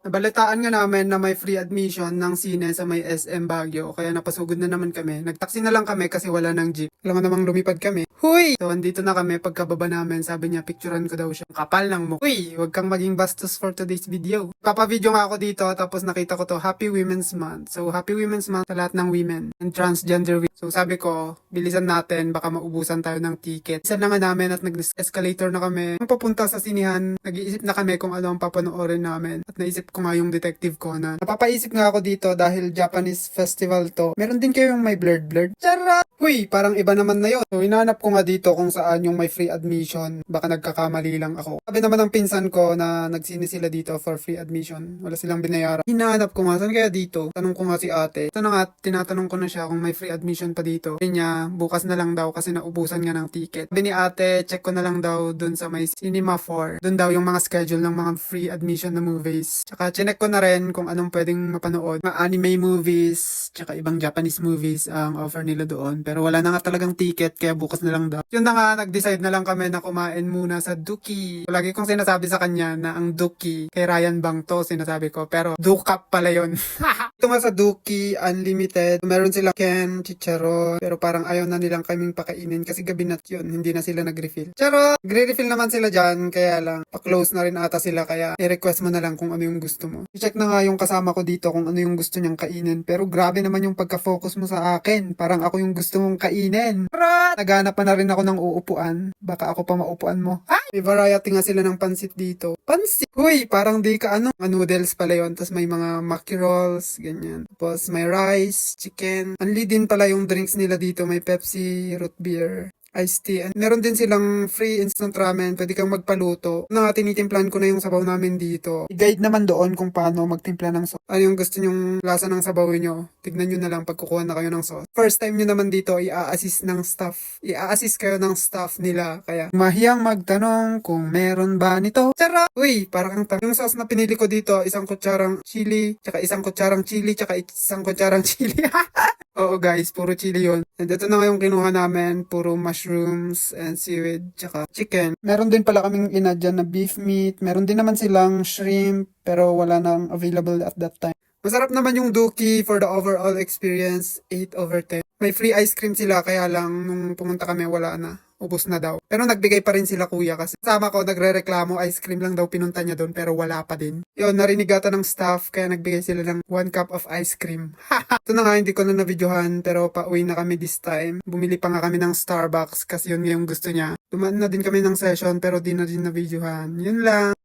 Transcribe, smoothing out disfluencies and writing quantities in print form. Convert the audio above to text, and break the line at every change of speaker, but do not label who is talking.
Nabalitaan nga namin na may free admission ng sine sa may SM Baguio, kaya napasugod na naman kami. Nagtaksi na lang kami kasi wala ng jeep. Alam mo namang lumipad kami. Huy! So, andito na kami. Pagkababa namin, sabi niya, picturean ko daw siya. Kapal ng mukha. Huy! Huwag kang maging bastos for today's video. Papavideo nga ako dito, tapos nakita ko to, Happy Women's Month. So, Happy Women's Month sa lahat ng women and transgender women. So, sabi ko, bilisan natin, baka maubusan tayo ng ticket. Isa na nga namin at nag-escalator na kami. Nung papunta sa sinihan, nag-iisip na kami kung ano ang papanoorin namin. At naisip ko nga yung Detective Conan. Napapaisip nga ako dito dahil Japanese festival to. Meron din kayong may blurred. Charot! Huy, parang iba naman na yun. So, hinanap ko nga dito kung saan yung may free admission. Baka nagkakamali lang ako. Sabi naman ng pinsan ko na nagsini sila dito for free admission. Wala silang binayaran. Hinanap ko nga, saan kaya dito? Tanong ko nga si ate. Ito na nga, tinatanong ko na siya kung may free admission pa dito. Sabi niya, bukas na lang daw kasi naubusan nga ng ticket. Sabi ni ate, check ko na lang daw dun sa may Cinema 4. Dun daw yung mga schedule ng mga free admission na movies. Tsaka chinek ko na rin kung anong pwedeng mapanood. Mga anime movies, tsaka ibang Japanese movies ang offer nila doon. Pero wala na nga talagang ticket, kaya bukas na lang daw. Yun na nga, nag-decide na lang kami na kumain muna sa Duki. Lagi kong sinasabi sa kanya na ang Duki, kay Ryan Bang to sinasabi ko. Pero Dukap pala yun. Ito nga sa Duki, unlimited. Meron silang Ken, Chicharon. Pero parang ayaw na nilang kaming pakainin kasi gabi na yun, hindi na sila nag-refill. Charo! Nagre-refill naman sila dyan, kaya lang, pa-close na rin ata sila, kaya i-request mo na lang kung ano yung gusto mo. I-check na nga yung kasama ko dito kung ano yung gusto niyang kainin. Pero grabe naman yung pagka-focus mo sa akin. Parang ako yung gusto mong kainin. Rat! Naghanap pa na rin ako ng uupuan. Baka ako pa maupuan mo. Ay! May variety nga sila ng pansit dito. Pansit! Huy! Parang di ka ano. Mga noodles pala yun. Tapos may mga maki rolls. Ganyan. Tapos may rice, chicken. Only din pala yung drinks nila dito. May Pepsi, root beer, iced tea. And meron din silang free instant ramen. Pwede kang magpaluto. Tinitimplan ko na yung sabaw namin dito. I-guide naman doon kung paano magtimpla ng sauce. Ano yung gusto nyong lasa ng sabaw nyo? Tignan nyo na lang pag kukuha na kayo ng sauce. First time nyo naman dito, i-assist ng staff. I-assist kayo ng staff nila. Kaya mahiyang magtanong kung meron ba nito. Tara! Uy, parang yung sauce na pinili ko dito, isang kutsarang chili, tsaka isang kutsarang chili, tsaka isang kutsarang chili. Oo guys, puro chili yun. And ito na nga yung kinuha namin, puro mushrooms and seaweed, tsaka chicken. Meron din pala kaming inadyan na beef meat. Meron din naman silang shrimp, pero wala nang available at that time. Masarap naman yung Duki for the overall experience, 8/10. May free ice cream sila, kaya lang nung pumunta kami wala na. Ubus na daw. Pero nagbigay pa rin sila kuya kasi kasama ko nagre-reklamo, ice cream lang daw pinunta niya doon pero wala pa din. Yun, narinig ata ng staff kaya nagbigay sila ng 1 cup of ice cream. Ito na nga, hindi ko na na-videohan pero pauwi na kami this time. Bumili pa nga kami ng Starbucks kasi yun yung gusto niya. Dumaan na din kami ng session pero di na din na-videohan. Yun lang.